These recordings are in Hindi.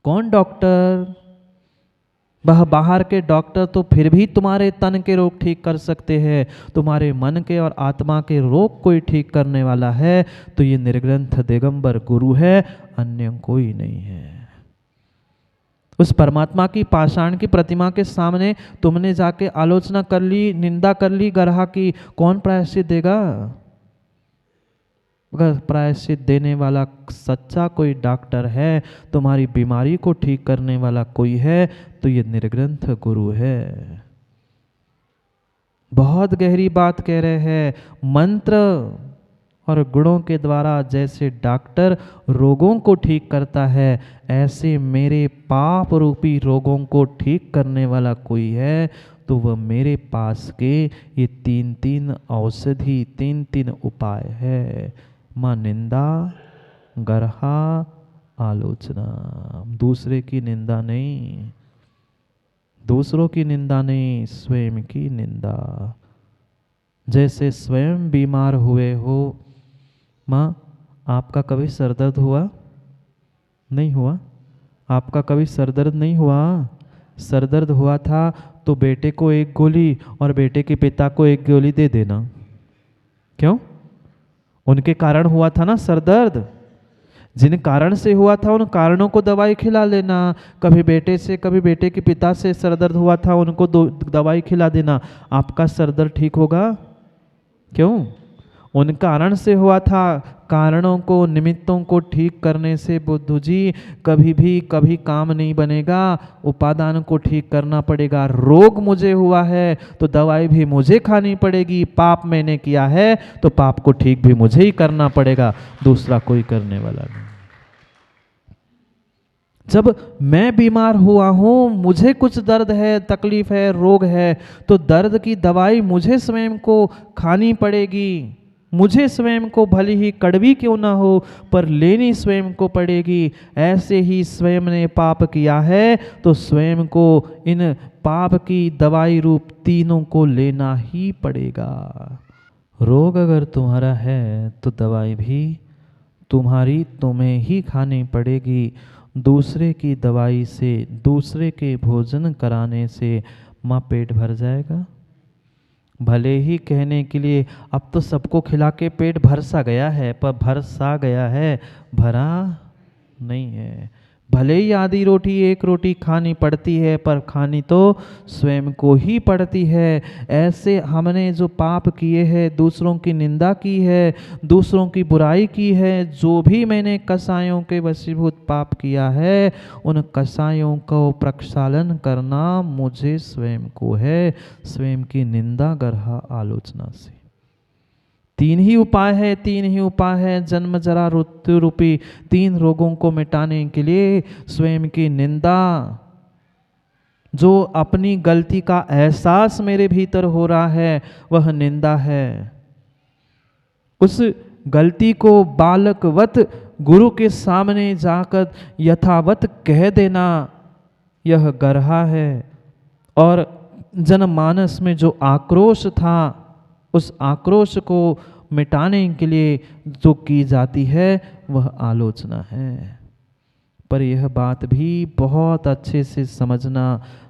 कौन डॉक्टर? वह बाहर के डॉक्टर तो फिर भी तुम्हारे तन के रोग ठीक कर सकते हैं, तुम्हारे मन के और आत्मा के रोग कोई ठीक करने वाला है तो ये निर्ग्रंथ दिगंबर गुरु है, अन्य कोई नहीं है। उस परमात्मा की पाषाण की प्रतिमा के सामने तुमने जाके आलोचना कर ली, निंदा कर ली गरहा की, कौन प्रायश्चित देगा? अगर प्रायश्चित देने वाला सच्चा कोई डॉक्टर है, तुम्हारी बीमारी को ठीक करने वाला कोई है तो ये निर्ग्रंथ गुरु है। बहुत गहरी बात कह रहे हैं। मंत्र और गुणों के द्वारा जैसे डॉक्टर रोगों को ठीक करता है, ऐसे मेरे पाप रूपी रोगों को ठीक करने वाला कोई है तो वह मेरे पास के ये 3 औषधि 3 उपाय है। माँ निंदा, गरहा, आलोचना। दूसरे की निंदा नहीं, दूसरों की निंदा नहीं, स्वयं की निंदा। जैसे स्वयं बीमार हुए हो, माँ आपका कभी सर दर्द हुआ? नहीं हुआ? आपका कभी सर दर्द नहीं हुआ? सर दर्द हुआ था तो बेटे को 1 गोली और बेटे के पिता को 1 गोली दे देना। क्यों? उनके कारण हुआ था ना सर दर्द। जिन कारण से हुआ था उन कारणों को दवाई खिला लेना। कभी बेटे से, कभी बेटे के पिता से सर दर्द हुआ था, उनको दवाई खिला देना, आपका सर दर्द ठीक होगा? क्यों? उन कारण से हुआ था। कारणों को, निमित्तों को ठीक करने से बुद्धू जी कभी काम नहीं बनेगा। उपादान को ठीक करना पड़ेगा। रोग मुझे हुआ है तो दवाई भी मुझे खानी पड़ेगी। पाप मैंने किया है तो पाप को ठीक भी मुझे ही करना पड़ेगा, दूसरा कोई करने वाला नहीं। जब मैं बीमार हुआ हूँ, मुझे कुछ दर्द है, तकलीफ है, रोग है, तो दर्द की दवाई मुझे स्वयं को खानी पड़ेगी। मुझे स्वयं को भले ही कड़वी क्यों ना हो पर लेनी स्वयं को पड़ेगी। ऐसे ही स्वयं ने पाप किया है तो स्वयं को इन पाप की दवाई रूप 3 को लेना ही पड़ेगा। रोग अगर तुम्हारा है तो दवाई भी तुम्हें ही खानी पड़ेगी। दूसरे की दवाई से, दूसरे के भोजन कराने से माँ पेट भर जाएगा? भले ही कहने के लिए अब तो सबको खिला के पेट भर सा गया है, पर भर सा गया है, भरा नहीं है। भले ही आधी रोटी 1 रोटी खानी पड़ती है पर खानी तो स्वयं को ही पड़ती है। ऐसे हमने जो पाप किए हैं, दूसरों की निंदा की है, दूसरों की बुराई की है, जो भी मैंने कसायों के वशीभूत पाप किया है, उन कसायों को प्रक्षालन करना मुझे स्वयं को है, स्वयं की निंदा गरहा आलोचना से। 3 ही उपाय है, 3 ही उपाय है जन्म जरा मृत्यु रूपी 3 रोगों को मिटाने के लिए। स्वयं की निंदा, जो अपनी गलती का एहसास मेरे भीतर हो रहा है वह निंदा है। उस गलती को बालकवत गुरु के सामने जाकर यथावत कह देना यह गरहा है। और जनमानस में जो आक्रोश था, उस आक्रोश को मिटाने के लिए जो की जाती है वह आलोचना है। पर यह बात भी बहुत अच्छे से समझना,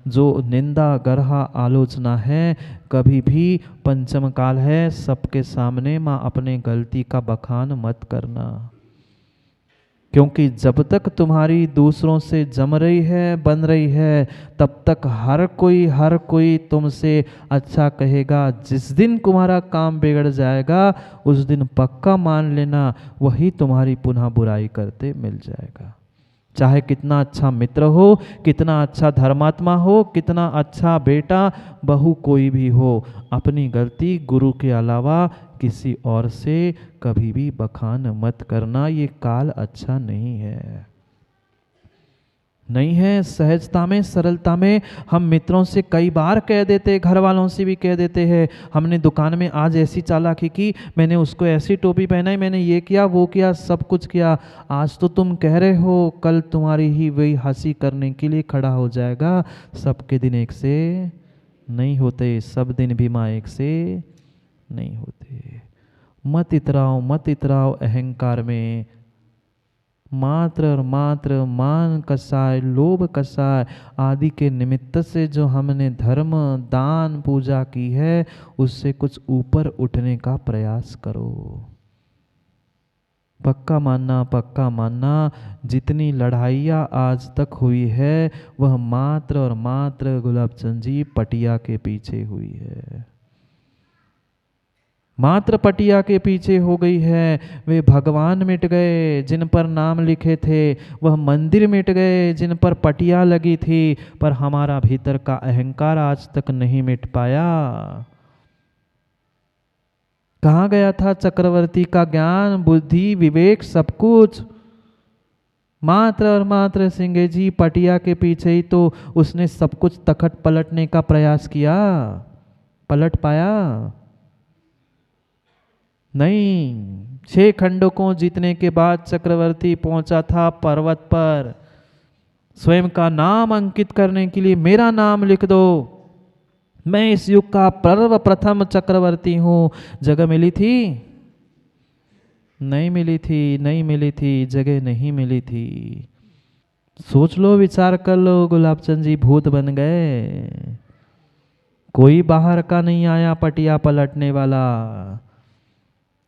जो निंदा गरहा आलोचना है कभी भी पंचम काल है, सबके सामने माँ अपने गलती का बखान मत करना। क्योंकि जब तक तुम्हारी दूसरों से जम रही है, बन रही है, तब तक हर कोई तुमसे अच्छा कहेगा। जिस दिन तुम्हारा काम बिगड़ जाएगा उस दिन पक्का मान लेना वही तुम्हारी पुनः बुराई करते मिल जाएगा। चाहे कितना अच्छा मित्र हो, कितना अच्छा धर्मात्मा हो, कितना अच्छा बेटा बहू कोई भी हो, अपनी गलती गुरु के अलावा किसी और से कभी भी बखान मत करना। ये काल अच्छा नहीं है, नहीं है। सहजता में, सरलता में हम मित्रों से कई बार कह देते, घर वालों से भी कह देते हैं, हमने दुकान में आज ऐसी चालाकी की, मैंने उसको ऐसी टोपी पहनाई, मैंने ये किया वो किया, सब कुछ किया। आज तो तुम कह रहे हो, कल तुम्हारी ही वही हंसी करने के लिए खड़ा हो जाएगा। सबके दिन एक से नहीं होते, सब दिन भी माँ एक से नहीं होते। मत इतराओ, मत इतराओ अहंकार में। मात्र और मात्र मान कसाय, लोभ कसाय आदि के निमित्त से जो हमने धर्म दान पूजा की है, उससे कुछ ऊपर उठने का प्रयास करो। पक्का मानना, पक्का मानना, जितनी लड़ाइयाँ आज तक हुई है वह मात्र और मात्र गुलाबचंद जी पटिया के पीछे हुई है, मात्र पटिया के पीछे हो गई है। वे भगवान मिट गए जिन पर नाम लिखे थे, वह मंदिर मिट गए जिन पर पटिया लगी थी, पर हमारा भीतर का अहंकार आज तक नहीं मिट पाया। कहाँ गया था चक्रवर्ती का ज्ञान, बुद्धि, विवेक, सब कुछ? मात्र और मात्र सिंह जी पटिया के पीछे ही तो उसने सब कुछ तखट पलटने का प्रयास किया। पलट पाया? नहीं। 6 खंडों को जीतने के बाद चक्रवर्ती पहुंचा था पर्वत पर, स्वयं का नाम अंकित करने के लिए, मेरा नाम लिख दो, मैं इस युग का प्रथम चक्रवर्ती हूं। जगह मिली थी? नहीं मिली थी, नहीं मिली थी, जगह नहीं मिली थी। सोच लो, विचार कर लो, गुलाबचंद जी भूत बन गए। कोई बाहर का नहीं आया पटिया पलटने वाला।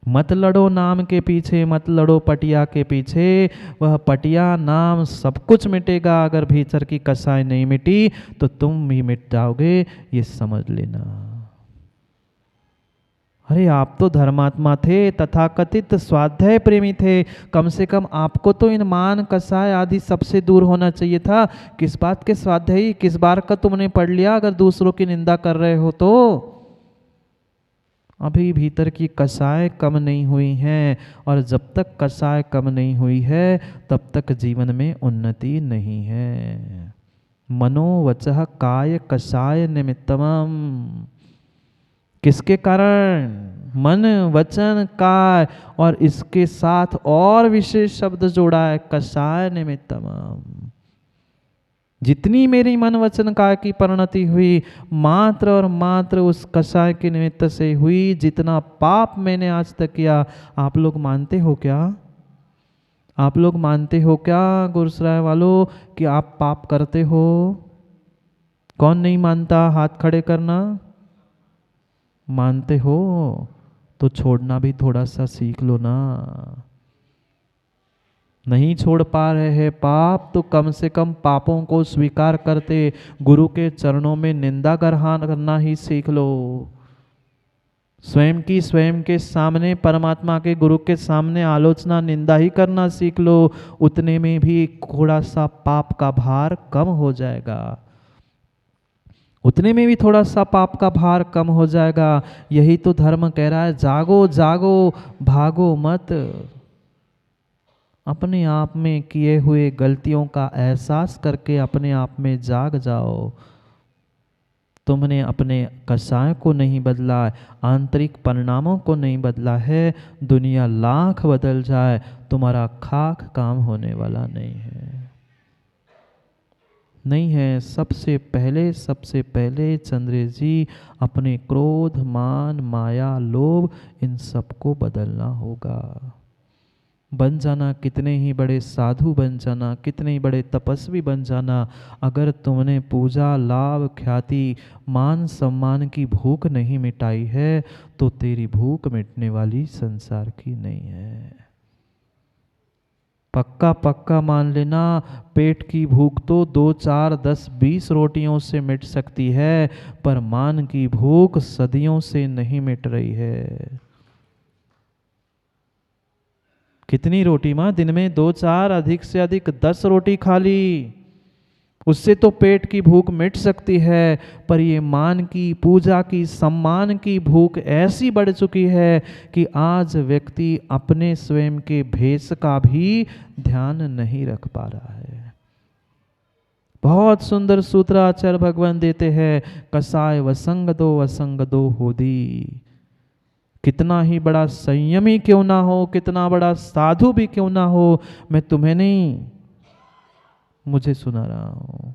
मत लड़ो नाम के पीछे, मत लड़ो पटिया के पीछे। वह पटिया नाम सब कुछ मिटेगा, अगर भीतर की कसाई नहीं मिटी तो तुम भी मिट जाओगे, ये समझ लेना। अरे आप तो धर्मात्मा थे, तथाकथित स्वाध्याय प्रेमी थे, कम से कम आपको तो इन मान कसाय आदि सबसे दूर होना चाहिए था। किस बात के स्वाध्यायी, किस बार का तुमने पढ़ लिया अगर दूसरों की निंदा कर रहे हो तो? अभी भीतर की कसाय कम नहीं हुई हैं, और जब तक कसाय कम नहीं हुई है तब तक जीवन में उन्नति नहीं है। मनोवचः काय कसाय निमित्तमम। किसके कारण? मन वचन काय, और इसके साथ और विशेष शब्द जोड़ा है, कसाय निमित्तमम। जितनी मेरी मन वचन काय की परिणति हुई, मात्र और मात्र उस कसाय के निमित्त से हुई। जितना पाप मैंने आज तक किया, आप लोग मानते हो क्या? आप लोग मानते हो क्या गुरुसराय वालों कि आप पाप करते हो? कौन नहीं मानता? हाथ खड़े करना। मानते हो तो छोड़ना भी थोड़ा सा सीख लो ना। नहीं छोड़ पा रहे हैं पाप, तो कम से कम पापों को स्वीकार करते गुरु के चरणों में निंदा ग्रहण करना ही सीख लो। स्वयं की स्वयं के सामने, परमात्मा के गुरु के सामने आलोचना निंदा ही करना सीख लो। उतने में भी थोड़ा सा पाप का भार कम हो जाएगा, उतने में भी थोड़ा सा पाप का भार कम हो जाएगा। यही तो धर्म कह रहा है, जागो जागो भागो मत। अपने आप में किए हुए गलतियों का एहसास करके अपने आप में जाग जाओ। तुमने अपने कसाय को नहीं बदला, आंतरिक परिणामों को नहीं बदला है। दुनिया लाख बदल जाए, तुम्हारा खाक काम होने वाला नहीं है। नहीं है। सबसे पहले चंद्र जी अपने क्रोध, मान, माया, लोभ, इन सबको बदलना होगा। बन जाना कितने ही बड़े साधु बन जाना, कितने ही बड़े तपस्वी बन जाना, अगर तुमने पूजा, लाभ, ख्याति, मान सम्मान की भूख नहीं मिटाई है तो तेरी भूख मिटने वाली संसार की नहीं है। पक्का पक्का मान लेना, पेट की भूख तो 2, 4, 10, 20 रोटियों से मिट सकती है, पर मान की भूख सदियों से नहीं मिट रही है। कितनी रोटी माँ? दिन में 2, 4, अधिक से अधिक 10 रोटी खा ली, उससे तो पेट की भूख मिट सकती है। पर ये मान की, पूजा की, सम्मान की भूख ऐसी बढ़ चुकी है कि आज व्यक्ति अपने स्वयं के भेष का भी ध्यान नहीं रख पा रहा है। बहुत सुंदर सूत्र आचार्य भगवान देते हैं, कसाय वसंग दो होदी। कितना ही बड़ा संयमी क्यों ना हो, कितना बड़ा साधु भी क्यों ना हो, मैं तुम्हें नहीं, मुझे सुना रहा हूं।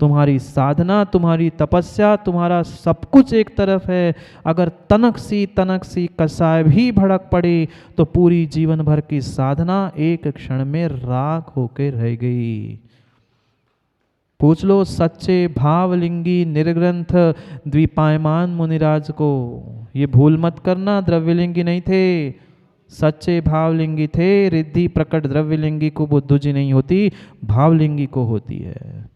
तुम्हारी साधना, तुम्हारी तपस्या, तुम्हारा सब कुछ एक तरफ है। अगर तनक सी कसाय भी भड़क पड़ी तो पूरी जीवन भर की साधना एक क्षण में राख होकर रह गई। पूछ लो सच्चे भावलिंगी निर्ग्रंथ द्विपायमान मुनिराज को, ये भूल मत करना, द्रव्यलिंगी नहीं थे, सच्चे भावलिंगी थे। रिद्धि प्रकट द्रव्यलिंगी को बुद्धू जी नहीं होती, भावलिंगी को होती है।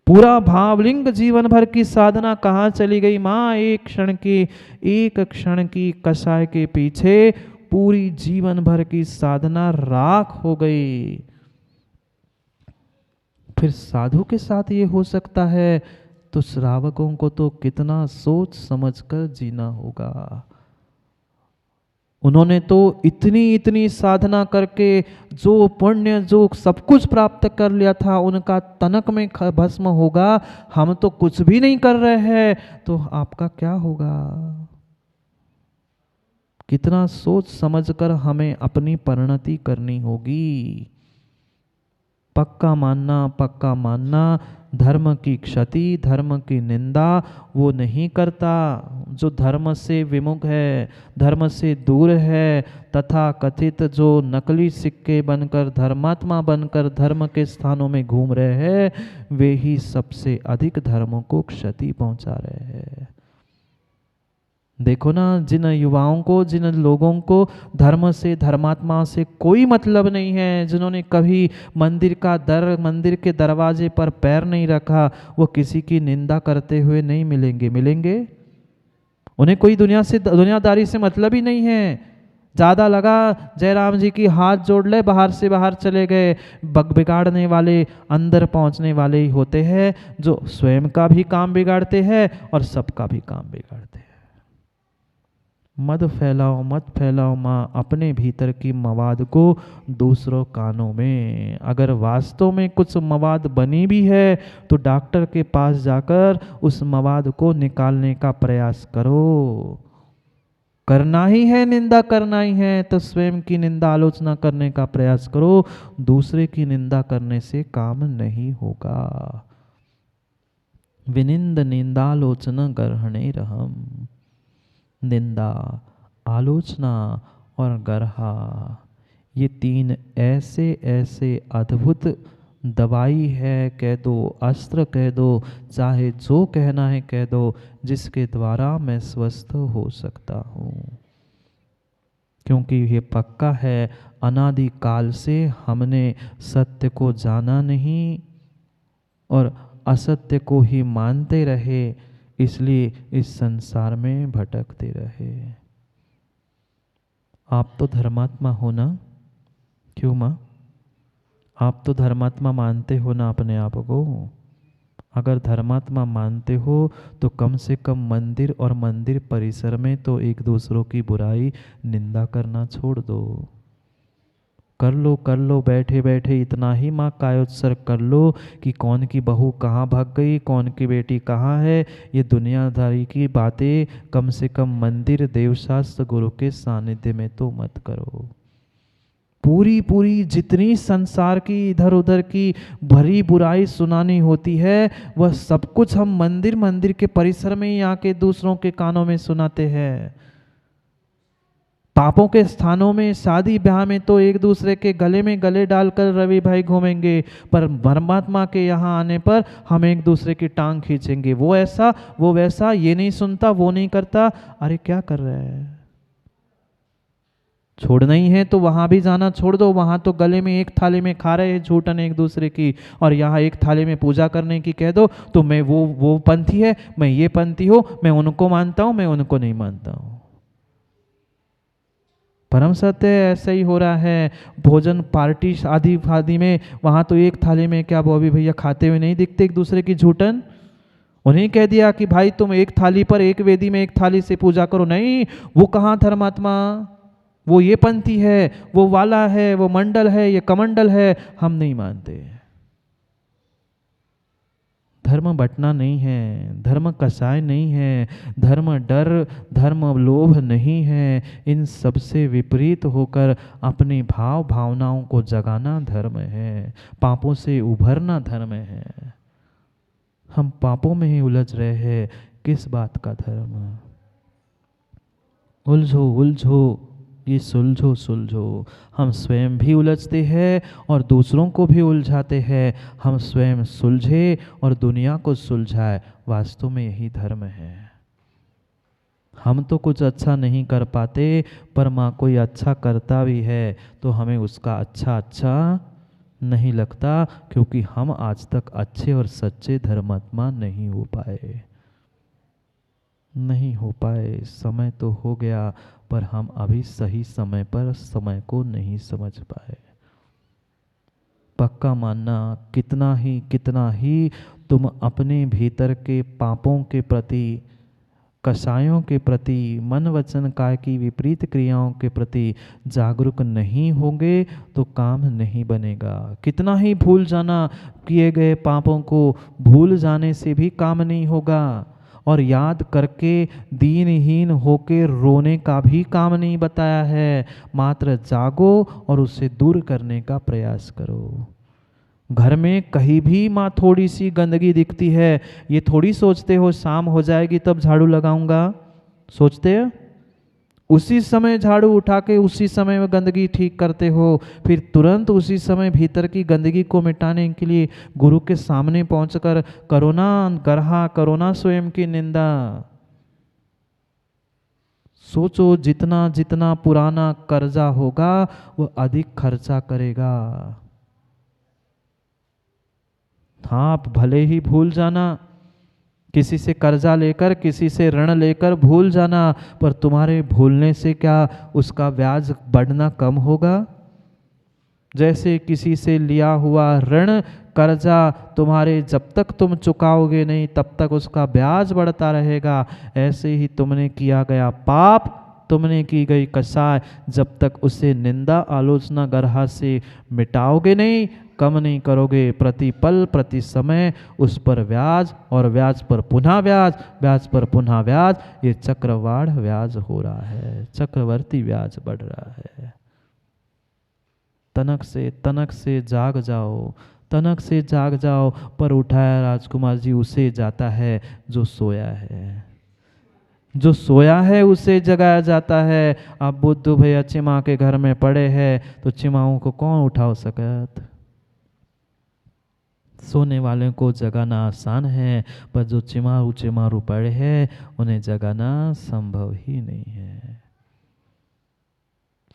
पूरा भावलिंग जीवन भर की साधना कहाँ चली गई माँ? एक क्षण की कसाय के पीछे पूरी जीवन भर की साधना राख हो गई। फिर साधु के साथ ये हो सकता है तो श्रावकों को तो कितना सोच समझकर जीना होगा। उन्होंने तो इतनी साधना करके जो पुण्य, जो सब कुछ प्राप्त कर लिया था, उनका तनक में भस्म होगा। हम तो कुछ भी नहीं कर रहे हैं, तो आपका क्या होगा? कितना सोच समझकर हमें अपनी परिणति करनी होगी। पक्का मानना, धर्म की क्षति, धर्म की निंदा वो नहीं करता जो धर्म से विमुख है, धर्म से दूर है। तथा कथित जो नकली सिक्के बनकर, धर्मात्मा बनकर धर्म के स्थानों में घूम रहे हैं, वे ही सबसे अधिक धर्म को क्षति पहुंचा रहे हैं। देखो ना, जिन युवाओं को, जिन लोगों को धर्म से, धर्मात्मा से कोई मतलब नहीं है, जिन्होंने कभी मंदिर के दरवाजे पर पैर नहीं रखा, वो किसी की निंदा करते हुए नहीं मिलेंगे। उन्हें कोई दुनियादारी से मतलब ही नहीं है। ज़्यादा लगा जयराम जी की हाथ जोड़ ले, बाहर से बाहर चले गए। बिगाड़ने वाले अंदर पहुंचने वाले ही होते हैं, जो स्वयं का भी काम बिगाड़ते हैं और सबका भी काम बिगाड़ते हैं। मत फैलाओ माँ अपने भीतर की मवाद को दूसरों कानों में। अगर वास्तव में कुछ मवाद बनी भी है तो डॉक्टर के पास जाकर उस मवाद को निकालने का प्रयास करो। करना ही है, निंदा करना ही है, तो स्वयं की निंदा आलोचना करने का प्रयास करो। दूसरे की निंदा करने से काम नहीं होगा। विनिंद निंदालोचना गर्हणे रहम। निंदा, आलोचना और गर्हा, ये तीन ऐसे अद्भुत दवाई है, कह दो अस्त्र कह दो, चाहे जो कहना है कह दो, जिसके द्वारा मैं स्वस्थ हो सकता हूँ। क्योंकि ये पक्का है, अनादि काल से हमने सत्य को जाना नहीं और असत्य को ही मानते रहे, इसलिए इस संसार में भटकते रहे। आप तो धर्मात्मा हो ना? क्यों माँ? आप तो धर्मात्मा मानते हो ना अपने आप को? अगर धर्मात्मा मानते हो तो कम से कम मंदिर और मंदिर परिसर में तो एक दूसरों की बुराई, निंदा करना छोड़ दो। कर लो बैठे बैठे इतना ही माँ कायोत्सर्ग कर लो कि कौन की बहू कहाँ भाग गई, कौन की बेटी कहाँ है। ये दुनियादारी की बातें कम से कम मंदिर, देवशास्त्र, गुरु के सानिध्य में तो मत करो। पूरी जितनी संसार की इधर उधर की भरी बुराई सुनानी होती है, वह सब कुछ हम मंदिर के परिसर में ही आके दूसरों के कानों में सुनाते हैं। पापों के स्थानों में, शादी ब्याह में तो एक दूसरे के गले में गले डालकर रवि भाई घूमेंगे, पर परमात्मा के यहाँ आने पर हम एक दूसरे की टांग खींचेंगे। वो ऐसा, वो वैसा, ये नहीं सुनता, वो नहीं करता। अरे क्या कर रहे हैं? छोड़ना ही है तो वहां भी जाना छोड़ दो। वहां तो गले में एक थाली में खा रहे हैं झूठन एक दूसरे की, और यहाँ एक थाली में पूजा करने की कह दो तो मैं वो पंथी है, मैं ये पंथी हूँ, मैं उनको मानता हूँ, मैं उनको नहीं मानता हूँ। परम सत्य ऐसा ही हो रहा है। भोजन पार्टी शादी में, वहां तो एक थाली में क्या बॉबी भैया खाते हुए नहीं दिखते एक दूसरे की झूठन। उन्हें कह दिया कि भाई तुम एक थाली पर, एक वेदी में एक थाली से पूजा करो। नहीं, वो कहाँ धर्मात्मा, वो ये पंथी है, वो वाला है, वो मंडल है, ये कमंडल है, हम नहीं मानते। धर्म बंटना नहीं है, धर्म कसाय नहीं है, धर्म डर, धर्म लोभ नहीं है। इन सब से विपरीत होकर अपनी भावनाओं को जगाना धर्म है। पापों से उभरना धर्म है। हम पापों में ही उलझ रहे हैं, किस बात का धर्म। उलझो उलझो, ये सुलझो सुलझो। हम स्वयं भी उलझते हैं और दूसरों को भी उलझाते हैं। हम स्वयं सुलझे और दुनिया को सुलझाए, वास्तव में यही धर्म है। हम तो कुछ अच्छा नहीं कर पाते, पर माँ कोई अच्छा करता भी है तो हमें उसका अच्छा नहीं लगता, क्योंकि हम आज तक अच्छे और सच्चे धर्मात्मा नहीं हो पाए। समय तो हो गया, पर हम अभी सही समय पर समय को नहीं समझ पाए। पक्का मानना, कितना ही तुम अपने भीतर के पापों के प्रति, कषायों के प्रति, मन वचन काय की विपरीत क्रियाओं के प्रति जागरूक नहीं होंगे तो काम नहीं बनेगा। कितना ही भूल जाना, किए गए पापों को भूल जाने से भी काम नहीं होगा, और याद करके दीनहीन होके रोने का भी काम नहीं बताया है। मात्र जागो और उसे दूर करने का प्रयास करो। घर में कहीं भी माँ थोड़ी सी गंदगी दिखती है, ये थोड़ी सोचते हो शाम हो जाएगी तब झाड़ू लगाऊंगा। सोचते हो? उसी समय झाड़ू उठा के उसी समय में गंदगी ठीक करते हो, फिर तुरंत उसी समय भीतर की गंदगी को मिटाने के लिए गुरु के सामने पहुंचकर करोना गरहा, करोना स्वयं की निंदा। सोचो, जितना जितना पुराना कर्जा होगा वो अधिक खर्चा करेगा। हाँ, आप भले ही भूल जाना, किसी से कर्जा लेकर, किसी से ऋण लेकर भूल जाना, पर तुम्हारे भूलने से क्या उसका ब्याज बढ़ना कम होगा? जैसे किसी से लिया हुआ ऋण, कर्जा तुम्हारे जब तक तुम चुकाओगे नहीं तब तक उसका ब्याज बढ़ता रहेगा, ऐसे ही तुमने किया गया पाप, तुमने की गई कसाय, जब तक उसे निंदा आलोचना गरहा से मिटाओगे नहीं, कम नहीं करोगे, प्रतिपल प्रति समय उस पर ब्याज, और ब्याज पर पुनः ब्याज, ब्याज पर पुनः ब्याज, ये चक्रवाढ़ ब्याज हो रहा है, चक्रवर्ती ब्याज बढ़ रहा है। तनक से जाग जाओ, तनक से जाग जाओ। पर उठाया राजकुमार जी उसे जाता है जो सोया है, जो सोया है उसे जगाया जाता है। अब बुद्धू भैया चिमा के घर में पड़े हैं तो चिमाओं को कौन उठा सकत? सोने वाले को जगाना आसान है, पर जो चिमारू पड़े हैं उन्हें जगाना संभव ही नहीं है।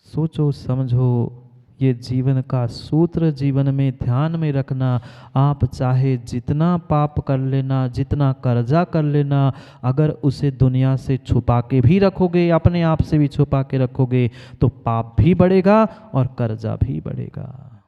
सोचो समझो, ये जीवन का सूत्र जीवन में ध्यान में रखना। आप चाहे जितना पाप कर लेना, जितना कर्जा कर लेना, अगर उसे दुनिया से छुपा के भी रखोगे, अपने आप से भी छुपा के रखोगे, तो पाप भी बढ़ेगा और कर्जा भी बढ़ेगा।